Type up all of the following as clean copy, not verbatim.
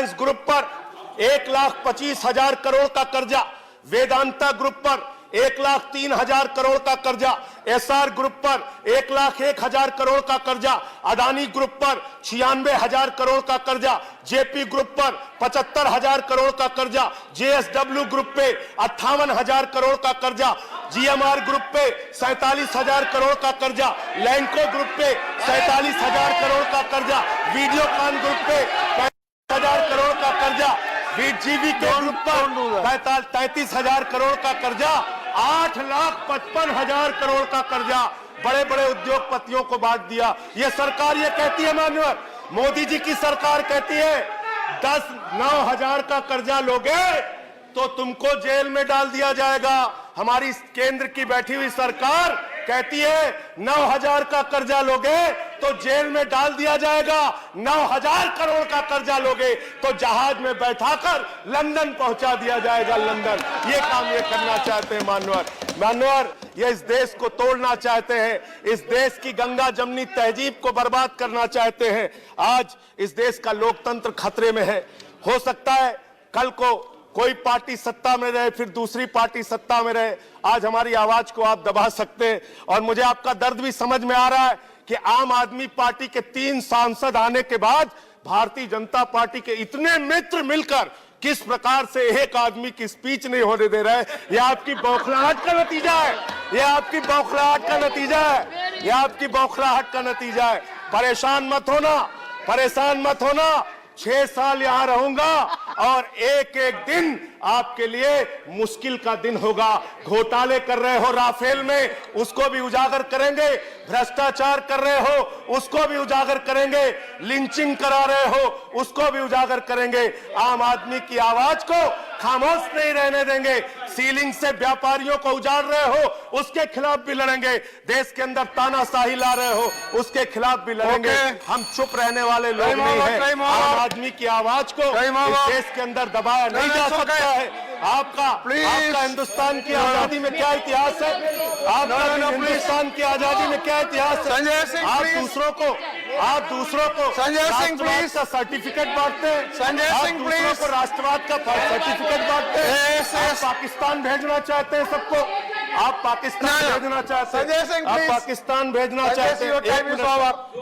Reliance group पर 1,25,000 करोड़ का कर्जा, वेदांता ग्रुप पर 1,03,000 करोड़ का कर्जा, एसआर ग्रुप पर 1,01,000 करोड़ का कर्जा, अडानी ग्रुप पर 96,000 करोड़ का कर्जा, जेपी ग्रुप पर 75,000 करोड़ का कर्जा, जेएसडब्ल्यू ग्रुप पे 58,000 करोड़ का कर्जा, जीएमआर ग्रुप पे 47,000 करोड़ का कर्जा, लैंको ग्रुप पे 47,000 करोड़ का कर्जा, वीडियोकॉन ग्रुप पे 35,000 करोड़ का कर्जा, जीवी के ग्रुप पर 33,000 करोड़ का कर्जा, 8,55,000 करोड़ का कर्जा बड़े बड़े उद्योगपतियों को बांट दिया। ये सरकार ये कहती है मान्यवर, मोदी जी की सरकार कहती है 9,000 का कर्जा लोगे तो तुमको जेल में डाल दिया जाएगा। हमारी केंद्र की बैठी हुई सरकार कहती है 9,000 का कर्जा लोगे तो जेल में डाल दिया जाएगा, 9,000 करोड़ का कर्जा लोगे तो जहाज में बैठाकर लंदन पहुंचा दिया जाएगा। लंदन ये काम ये करना चाहते हैं मान्यवर, ये इस देश को तोड़ना चाहते हैं, इस देश की गंगा जमनी तहजीब को बर्बाद करना चाहते हैं। आज इस देश का लोकतंत्र खतरे में है। हो सकता है कल को कोई पार्टी सत्ता में रहे, फिर दूसरी पार्टी सत्ता में रहे। आज हमारी आवाज को आप दबा सकते हैं और मुझे आपका दर्द भी समझ में आ रहा है कि आम आदमी पार्टी के 3 सांसद आने के बाद भारतीय जनता पार्टी के इतने मित्र मिलकर किस प्रकार से एक आदमी की स्पीच नहीं होने दे रहे हैं। यह आपकी बौखलाहट का नतीजा है, यह आपकी बौखलाहट का नतीजा है, यह आपकी बौखलाहट का नतीजा है। परेशान मत होना, परेशान मत होना। 6 साल यहां रहूंगा और एक एक दिन आपके लिए मुश्किल का दिन होगा। घोटाले कर रहे हो राफेल में, उसको भी उजागर करेंगे। भ्रष्टाचार कर रहे हो, उसको भी उजागर करेंगे। लिंचिंग करा रहे हो, उसको भी उजागर करेंगे। आम आदमी की आवाज को खामोश नहीं रहने देंगे। सीलिंग से व्यापारियों को उजाड़ रहे हो, उसके खिलाफ भी लड़ेंगे। देश के अंदर तानाशाही ला रहे हो, उसके खिलाफ भी लड़ेंगे। हम चुप रहने वाले लोग नहीं हैं। आम आदमी की आवाज को इस देश के अंदर दबाया नहीं जा सकता है। आपका हिंदुस्तान की आजादी में क्या इतिहास है? आपका हिंदुस्तान की आजादी में क्या इतिहास है? आप दूसरों को संजय सिंह प्लीज का सर्टिफिकेट बांटते हैं। संजय सिंह प्लीज को राष्ट्रवाद का सर्टिफिकेट बांटते हैं। आप पाकिस्तान भेजना चाहते हैं सबको, आप पाकिस्तान भेजना चाहते हैं। संजय सिंह आप प्लीज पाकिस्तान भेजना चाहते हैं। 1 मिनट सर,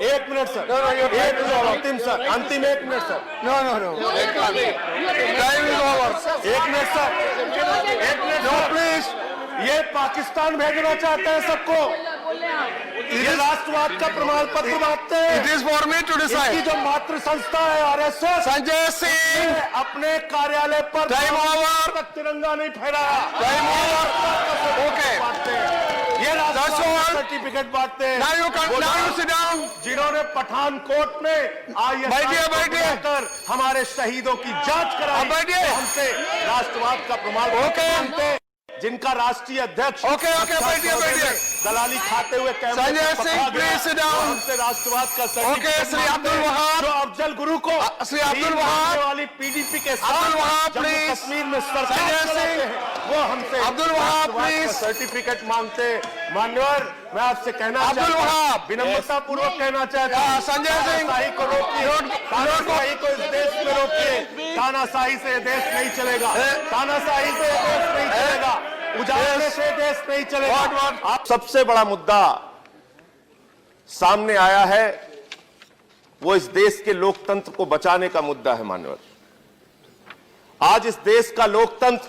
1 मिनट अंतिम सर, अंतिम 1 minute sir. No time is over. 1 minute sir, 1 minute no please. ये पाकिस्तान भेजना चाहते हैं सबको, ये राष्ट्रवाद का प्रमाण पत्र बांटते हैं। It is for me to इसकी डिसाइड। जो मातृ संस्था है आरएसएस, संजय सिंह अपने कार्यालय पर टाइम ओवर। तक तिरंगा नहीं फहराया। Time over. ओके बांटते हैं, ये राष्ट्रवाद सर्टिफिकेट बांटते हैं। Now you sit down. जिन्होंने पठानकोट में बैठिए कर हमारे शहीदों की जांच कराई, बैठिए। हमसे राष्ट्रवाद का प्रमाण ओके। मांगते हैं। जिनका राष्ट्रीय अध्यक्ष ओके, बैठिए। दलाली खाते हुए Sanjay Singh please sit down. हमसे राष्ट्रवाद का ओके, श्री अब्दुल वहाब। जो अफजल गुरु को श्री अब्दुल वहाब वाली पीडीपी के साथ अब्दुल वहाब जम्मू प्लीज। कश्मीर में सरकार संजय चलाते हैं, वो हमसे अब्दुल वहाब राष्ट्रवाद का प्लीज। सर्टिफिकेट मांगते हैं। मान्यवर, मैं आपसे कहना अब्दुल वहाब। विनम्रता पूर्वक कहना चाहता हूं, संजय सिंह तानाशाही को रोकिए, तानाशाही को इस देश में रोकिए। तानाशाही से देश नहीं चलेगा, तानाशाही से देश नहीं चलेगा, उजाड़ने से देश नहीं चलेगा। आप सबसे बड़ा मुद्दा सामने आया है, वो इस देश के लोकतंत्र को बचाने का मुद्दा है मान्यवर। आज इस देश का लोकतंत्र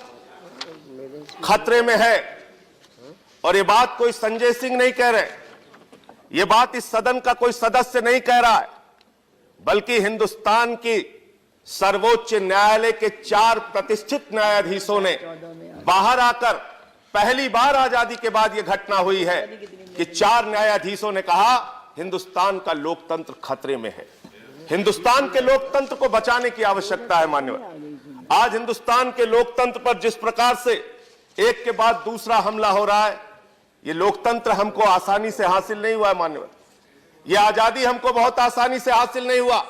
खतरे में है और ये बात कोई संजय सिंह नहीं कह रहे, ये बात इस सदन का कोई सदस्य नहीं कह रहा है, बल्कि हिंदुस्तान की सर्वोच्च न्यायालय के 4 प्रतिष्ठित न्यायाधीशों ने बाहर आकर, पहली बार आजादी के बाद यह घटना हुई है कि 4 न्यायाधीशों ने कहा हिंदुस्तान का लोकतंत्र खतरे में है। हिंदुस्तान के लोकतंत्र को बचाने की आवश्यकता है मान्यवर। आज हिंदुस्तान के लोकतंत्र पर जिस प्रकार से एक के बाद दूसरा हमला हो रहा है, यह लोकतंत्र हमको आसानी से हासिल नहीं हुआ है मान्यवर। यह आजादी हमको बहुत आसानी से हासिल नहीं हुआ,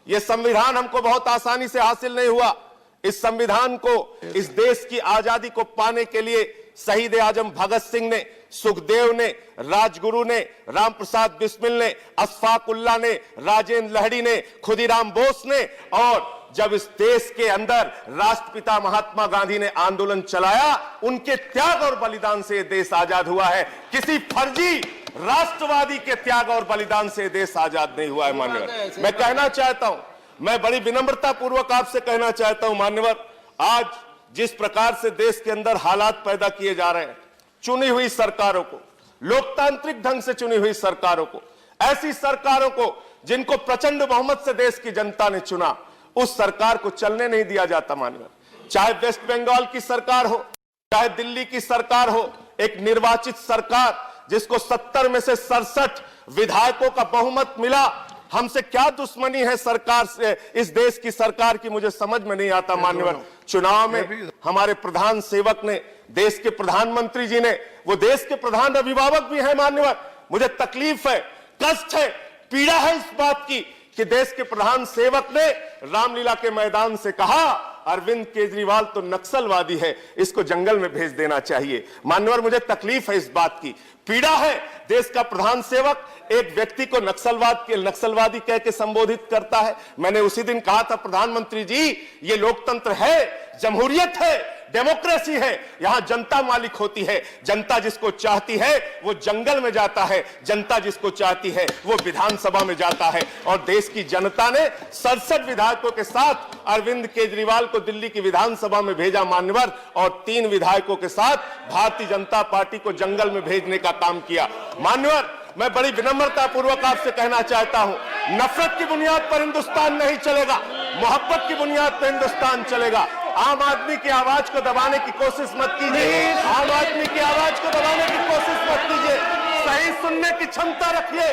यह संविधान हमको बहुत आसानी से हासिल नहीं हुआ। इस संविधान को, इस देश की आजादी को पाने के लिए शहीद आजम भगत सिंह ने, सुखदेव ने, राजगुरु ने, रामप्रसाद बिस्मिल ने, अशफाकुल्ला ने, राजेंद्र लहड़ी ने, खुदीराम बोस ने, और जब इस देश के अंदर राष्ट्रपिता महात्मा गांधी ने आंदोलन चलाया, उनके त्याग और बलिदान से देश आजाद हुआ है। किसी फर्जी राष्ट्रवादी के त्याग और बलिदान से देश आजाद नहीं हुआ है मान्यवर। मैं कहना चाहता हूं, मैं बड़ी विनम्रता पूर्वक आपसे कहना चाहता हूं मान्यवर, आज जिस प्रकार से देश के अंदर हालात पैदा किए जा रहे हैं, चुनी हुई सरकारों को, लोकतांत्रिक ढंग से चुनी हुई सरकारों को, ऐसी सरकारों को जिनको प्रचंड बहुमत से देश की जनता ने चुना, उस सरकार को चलने नहीं दिया जाता मान्यवर। चाहे वेस्ट बंगाल की सरकार हो, चाहे दिल्ली की सरकार हो, एक निर्वाचित सरकार जिसको 70 में से 67 विधायकों का बहुमत मिला, हमसे क्या दुश्मनी है सरकार से, इस देश की सरकार की, मुझे समझ में नहीं आता मान्यवर। चुनाव में हमारे प्रधान सेवक ने, देश के प्रधानमंत्री जी ने, वो देश के प्रधान अभिभावक भी हैं मान्यवर, मुझे तकलीफ है, कष्ट है, पीड़ा है इस बात की कि देश के प्रधान सेवक ने रामलीला के मैदान से कहा अरविंद केजरीवाल तो नक्सलवादी है, इसको जंगल में भेज देना चाहिए। मान्यवर, मुझे तकलीफ है इस बात की, पीड़ा है। देश का प्रधान सेवक एक व्यक्ति को नक्सलवादी कह के संबोधित करता है। मैंने उसी दिन कहा था, प्रधानमंत्री जी, ये लोकतंत्र है, जमहूरियत है, डेमोक्रेसी है, यहां जनता मालिक होती है। जनता जिसको चाहती है वो जंगल में जाता है, जनता जिसको चाहती है वो विधानसभा में जाता है। और देश की जनता ने 67 विधायकों के साथ अरविंद केजरीवाल को दिल्ली की विधानसभा में भेजा मान्यवर, और 3 विधायकों के साथ भारतीय जनता पार्टी को जंगल में भेजने का काम किया मान्यवर। मैं बड़ी विनम्रता पूर्वक आपसे कहना चाहता हूं, नफरत की बुनियाद पर हिंदुस्तान नहीं चलेगा, मोहब्बत की बुनियाद पर हिंदुस्तान चलेगा। आम आदमी की आवाज को दबाने की कोशिश मत कीजिए, आम आदमी की आवाज को दबाने की कोशिश मत कीजिए। सही सुनने की क्षमता रखिए,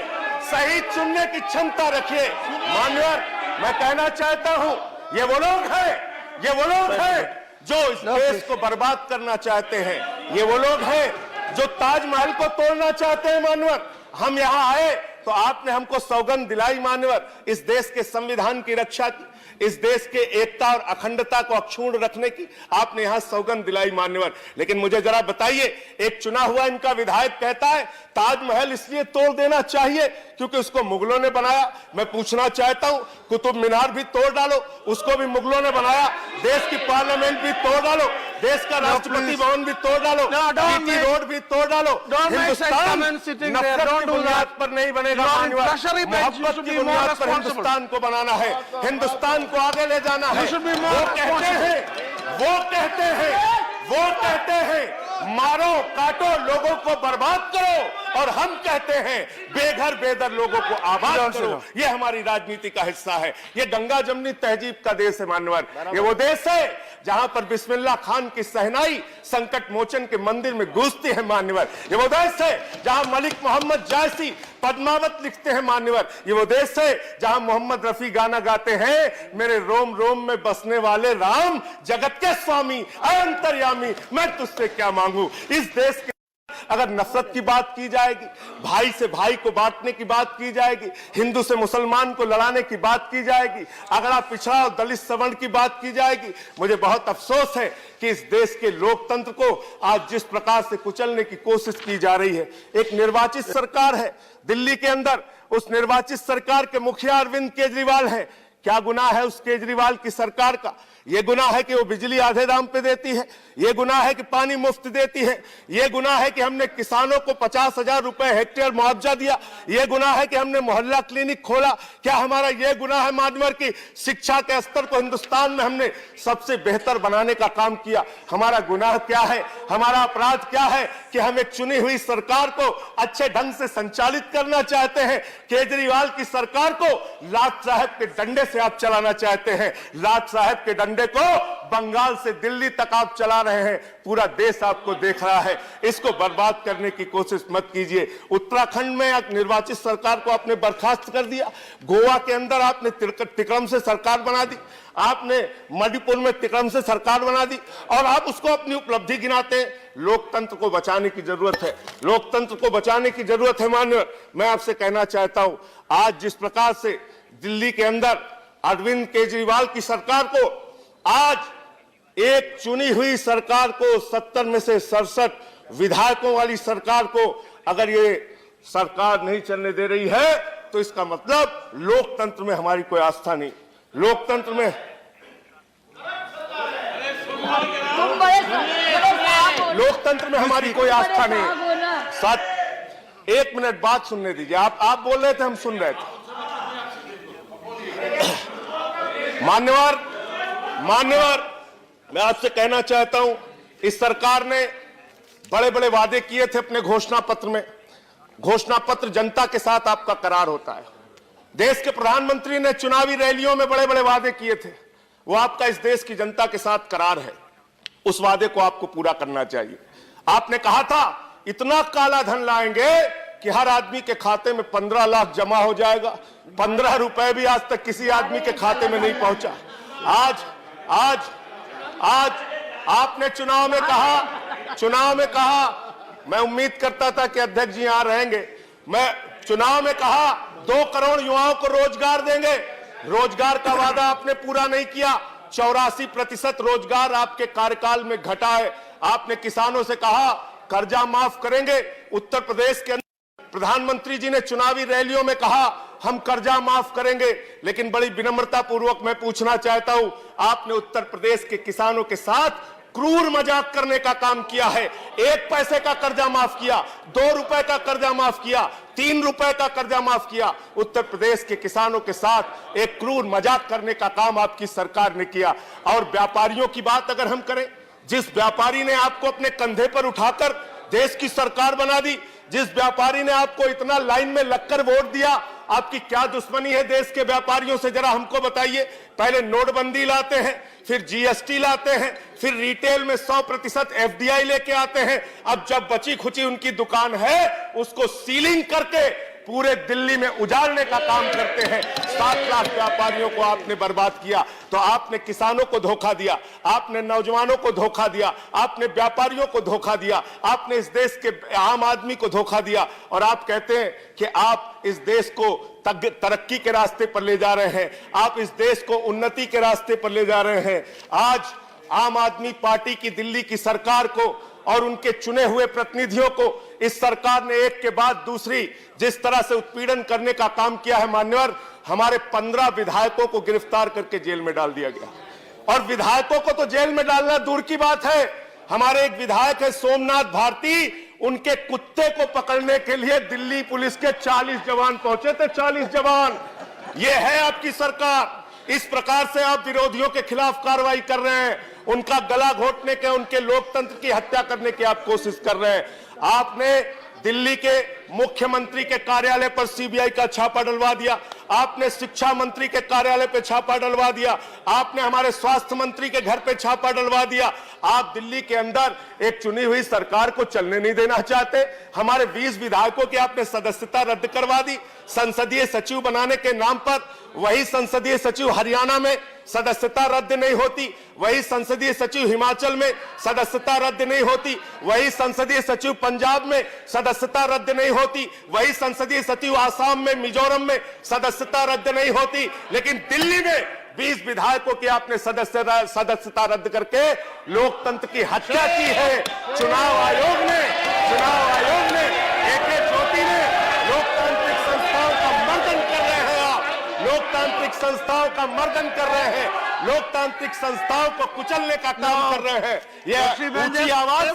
सही सुनने की क्षमता रखिए मान्यवर। मैं कहना चाहता हूं, ये वो लोग हैं जो इस देश को बर्बाद करना चाहते हैं, ये वो लोग हैं जो ताजमहल को तोड़ना चाहते हैं मान्यवर। हम यहां आए तो आपने हमको सौगंध दिलाई मान्यवर, इस देश के संविधान की रक्षा की, इस देश के एकता और अखंडता को अक्षुण्ण रखने की आपने यहां सौगंध दिलाई मान्यवर। लेकिन मुझे जरा बताइए, एक चुना हुआ इनका विधायक कहता है ताजमहल इसलिए तोड़ देना चाहिए क्योंकि उसको मुगलों ने बनाया। मैं पूछना चाहता हूं, कुतुब मीनार भी तोड़ डालो, उसको भी मुगलों ने बनाया। देश की पार्लियामेंट भी तोड़ डालो, देश का राष्ट्रपति भवन भी तोड़ डालो, जीटी रोड भी तोड़ डालो। हिंदुस्तान नफरत की बुनियाद पर नहीं बनेगा मान्यवर, मोहब्बत की बुनियाद पर हिंदुस्तान को बनाना है, हिंदुस्तान को आगे ले जाना है। वो कहते हैं मारो काटो, लोगों को बर्बाद करो, और हम कहते हैं बेघर बेदर लोगों को आबाद करो। ये हमारी राजनीति का हिस्सा है। ये गंगा जमनी तहजीब का देश है मान्यवर। ये वो देश है जहां पर बिस्मिल्लाह खान की सहनाई संकट मोचन के मंदिर में गूंजती है मान्यवर। ये वो देश है जहां मलिक मोहम्मद जायसी पद्मावत लिखते हैं मान्यवर। ये वो देश है जहां मोहम्मद रफी गाना गाते हैं, मेरे रोम रोम में बसने वाले राम, जगत के स्वामी अंतर्यामी, मैं तुझसे क्या मांगू। इस देश के अगर नफरत की बात की जाएगी, भाई से भाई को बांटने की बात की जाएगी, हिंदू से मुसलमान को लड़ाने की बात की जाएगी, अगर आप पिछड़ा और दलित सवर्ण की बात की जाएगी, मुझे बहुत अफसोस है कि इस देश के लोकतंत्र को आज जिस प्रकार से कुचलने की कोशिश की जा रही है। एक निर्वाचित सरकार है दिल्ली के अंदर, उस निर्वाचित सरकार के मुखिया अरविंद केजरीवाल है। क्या गुनाह है उस केजरीवाल की सरकार का? यह गुनाह है कि वो बिजली आधे दाम पे देती है, यह गुनाह है कि पानी मुफ्त देती है, यह गुनाह है कि हमने किसानों को 50,000 रुपए हेक्टेयर मुआवजा दिया, यह गुनाह है कि हमने मोहल्ला क्लिनिक खोला। क्या हमारा यह गुनाह है मान्यवर की शिक्षा के स्तर को हिंदुस्तान में हमने सबसे बेहतर बनाने का काम किया? हमारा गुनाह क्या है, हमारा अपराध क्या है कि हम एक चुनी हुई सरकार को अच्छे ढंग से संचालित करना चाहते हैं? केजरीवाल की सरकार को लाट साहब के डंडे से आप चलाना चाहते हैं, लाट साहब के डंडे को बंगाल से दिल्ली तक आप चला रहे हैं, पूरा देश आपको देख रहा है। इसको बर्बाद करने की कोशिश मत कीजिए। उत्तराखंड में एक निर्वाचित सरकार को आपने बर्खास्त कर दिया, गोवा के अंदर आपने तिकरम से सरकार बना दी, आपने मणिपुर में तिकरम से सरकार बना दी, और आप उसको अपनी उपलब्धि गिनाते हैं। लोकतंत्र को बचाने की जरूरत है, लोकतंत्र को बचाने की जरूरत है मान्यवर। मैं आपसे कहना चाहता हूं, आज जिस प्रकार से दिल्ली के अंदर अरविंद केजरीवाल की सरकार को आज एक चुनी हुई सरकार को, 70 में से 67 विधायकों वाली सरकार को अगर ये सरकार नहीं चलने दे रही है तो इसका मतलब लोकतंत्र में हमारी कोई आस्था नहीं। लोकतंत्र में हमारी कोई आस्था नहीं। साथ 1 मिनट बात सुनने दीजिए। आप बोल रहे थे, हम सुन रहे थे। मान्यवर, मैं आपसे कहना चाहता हूं, इस सरकार ने बड़े बड़े वादे किए थे अपने घोषणा पत्र में। घोषणा पत्र जनता के साथ आपका करार होता है। देश के प्रधानमंत्री ने चुनावी रैलियों में बड़े बड़े वादे किए थे, वो आपका इस देश की जनता के साथ करार है। उस वादे को आपको पूरा करना चाहिए। आपने कहा था इतना काला धन लाएंगे कि हर आदमी के खाते में 15 लाख जमा हो जाएगा। 15 रुपए भी आज तक किसी आदमी के खाते में नहीं पहुंचा। आज आपने चुनाव में कहा, मैं उम्मीद करता था कि अध्यक्ष जी यहां रहेंगे, मैं चुनाव में कहा 2 करोड़ युवाओं को रोजगार देंगे। रोजगार का वादा आपने पूरा नहीं किया। 84% रोजगार आपके कार्यकाल में घटा है। आपने किसानों से कहा कर्जा माफ करेंगे। उत्तर प्रदेश के प्रधानमंत्री जी ने चुनावी रैलियों में कहा हम कर्जा माफ करेंगे, लेकिन बड़ी विनम्रता पूर्वक मैं पूछना चाहता हूं, आपने उत्तर प्रदेश के किसानों के साथ क्रूर मजाक करने का काम किया है। 1 पैसे का कर्जा माफ किया, 2 रुपए का कर्जा माफ किया, 3 रुपए का कर्जा माफ किया। उत्तर प्रदेश के किसानों के साथ एक क्रूर मजाक करने का काम आपकी सरकार ने किया। और व्यापारियों की बात अगर हम करें, जिस व्यापारी ने आपको अपने कंधे पर उठाकर देश की सरकार बना दी, जिस व्यापारी ने आपको इतना लाइन में लगकर वोट दिया, आपकी क्या दुश्मनी है देश के व्यापारियों से, जरा हमको बताइए। पहले नोटबंदी लाते हैं, फिर जीएसटी लाते हैं, फिर रिटेल में 100% एफडीआई लेके आते हैं। अब जब बची खुची उनकी दुकान है उसको सीलिंग करके पूरे दिल्ली में उजाड़ने का काम करते हैं। 7 लाख व्यापारियों को आपने बर्बाद किया। तो आपने किसानों को धोखा दिया, आपने नौजवानों को धोखा दिया, आपने व्यापारियों को धोखा दिया, आपने इस देश के आम आदमी को धोखा दिया। और आप कहते हैं कि आप इस देश को तरक्की के रास्ते पर ले जा रहे हैं, आप इस देश को उन्नति के रास्ते पर ले जा रहे हैं। आज आम आदमी पार्टी की दिल्ली की सरकार को और उनके चुने हुए प्रतिनिधियों को इस सरकार ने एक के बाद दूसरी जिस तरह से उत्पीड़न करने का काम किया है, मान्यवर, हमारे 15 विधायकों को गिरफ्तार करके जेल में डाल दिया गया। और विधायकों को तो जेल में डालना दूर की बात है, हमारे एक विधायक है सोमनाथ भारती, उनके कुत्ते को पकड़ने के लिए दिल्ली पुलिस के 40 जवान पहुंचे थे। 40 जवान। ये है आपकी सरकार। इस प्रकार से आप विरोधियों के खिलाफ कार्रवाई कर रहे हैं, उनका गला घोटने के, उनके लोकतंत्र की हत्या करने की आप कोशिश कर रहे हैं। आपने दिल्ली के मुख्यमंत्री के कार्यालय पर सीबीआई का छापा डलवा दिया, आपने शिक्षा मंत्री के कार्यालय पे छापा डलवा दिया, आपने हमारे स्वास्थ्य मंत्री के घर पे छापा डलवा दिया। आप दिल्ली के अंदर एक चुनी हुई सरकार को चलने नहीं देना चाहते। हमारे 20 विधायकों की आपने सदस्यता रद्द करवा दी संसदीय सचिव बनाने के नाम पर। वही संसदीय सचिव हरियाणा में सदस्यता रद्द नहीं होती, वही संसदीय सचिव हिमाचल में सदस्यता रद्द नहीं होती, वही संसदीय सचिव पंजाब में सदस्यता रद्द नहीं होती, वही संसदीय सचिव आसाम में, मिजोरम में सदस्यता रद्द नहीं होती। लेकिन दिल्ली में 20 विधायकों की आपने सदस्यता रद्द करके लोकतंत्र की हत्या की है। चुनाव आयोग ने AK ज्योति ने लोकतांत्रिक संस्थाओं का मर्दन कर रहे हैं। आप लोकतांत्रिक संस्थाओं का मर्दन कर रहे हैं, लोकतांत्रिक संस्थाओं को कुचलने का काम कर रहे हैं। ये ऊंची आवाज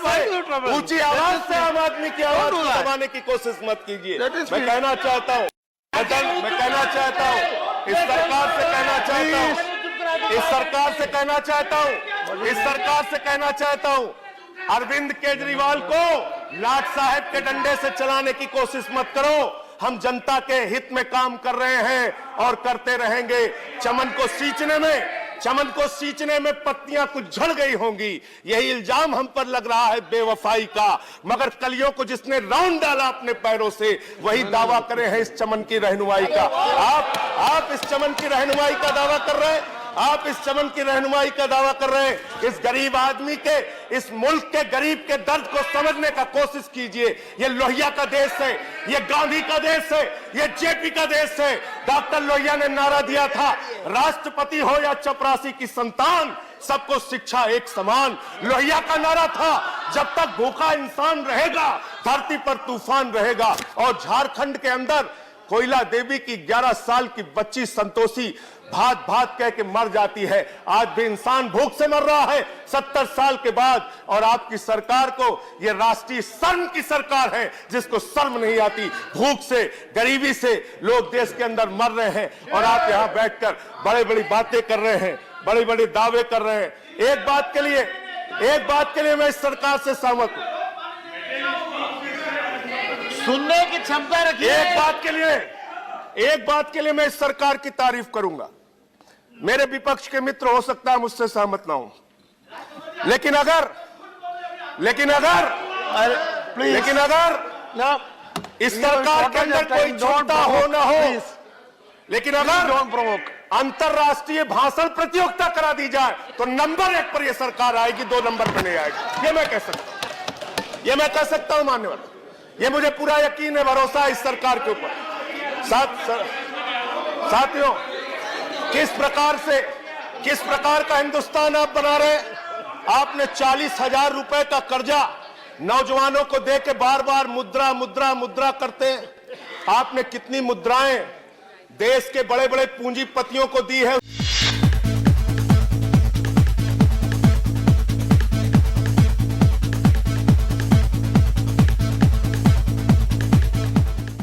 से आम आदमी की आवाज को दबाने की कोशिश मत कीजिए। मैं कहना चाहता हूँ, इस सरकार से कहना चाहता हूं, अरविंद केजरीवाल को लाट साहब के डंडे से चलाने की कोशिश मत करो। हम जनता के हित में काम कर रहे हैं और करते रहेंगे। चमन को सींचने में पत्तियां कुछ झड़ गई होंगी, यही इल्जाम हम पर लग रहा है बेवफाई का। मगर कलियों को जिसने राउंड डाला अपने पैरों से, वही दावा करे हैं इस चमन की रहनुमाई का। आप इस चमन की रहनुमाई का दावा कर रहे हैं। आप इस चमन की रहनुमाई का दावा कर रहे हैं। इस गरीब आदमी के, इस मुल्क के गरीब के दर्द को समझने का कोशिश कीजिए। ये लोहिया का देश है, ये गांधी का देश है, ये जेपी का देश है। डॉक्टर लोहिया ने नारा दिया था, राष्ट्रपति हो या चपरासी की संतान, सबको शिक्षा एक समान। लोहिया का नारा था, जब तक भूखा इंसान रहेगा धरती पर तूफान रहेगा। और झारखंड के अंदर कोयला देवी की 11 साल की बच्ची संतोषी भात भात कह के मर जाती है। आज भी इंसान भूख से मर रहा है 70 साल के बाद। और आपकी सरकार को, ये राष्ट्रीय शर्म की सरकार है जिसको शर्म नहीं आती। भूख से, गरीबी से लोग देश के अंदर मर रहे हैं और आप यहां बैठकर बड़ी बड़ी बातें कर रहे हैं, बड़े बड़े दावे कर रहे हैं। एक बात के लिए मैं इस सरकार से सहमत हूं। सुनने की क्षमता रखिए। एक बात के लिए मैं इस सरकार की तारीफ करूंगा। मेरे विपक्ष के मित्र हो सकता है मुझसे सहमत ना हो, लेकिन अगर इस सरकार के अंदर कोई क्षमता हो ना हो, लेकिन अगर अंतरराष्ट्रीय भाषण प्रतियोगिता करा दी जाए तो नंबर 1 पर यह सरकार आएगी, 2 नंबर पर नहीं आएगी। ये मैं कह सकता हूं मान्यवर। ये मुझे पूरा यकीन है, भरोसा है इस सरकार के ऊपर। साथियों, किस प्रकार का हिंदुस्तान आप बना रहे हैं। आपने 40,000 रुपए का कर्जा नौजवानों को दे के बार बार मुद्रा मुद्रा मुद्रा करते हैं। आपने कितनी मुद्राएं देश के बड़े बड़े पूंजीपतियों को दी है।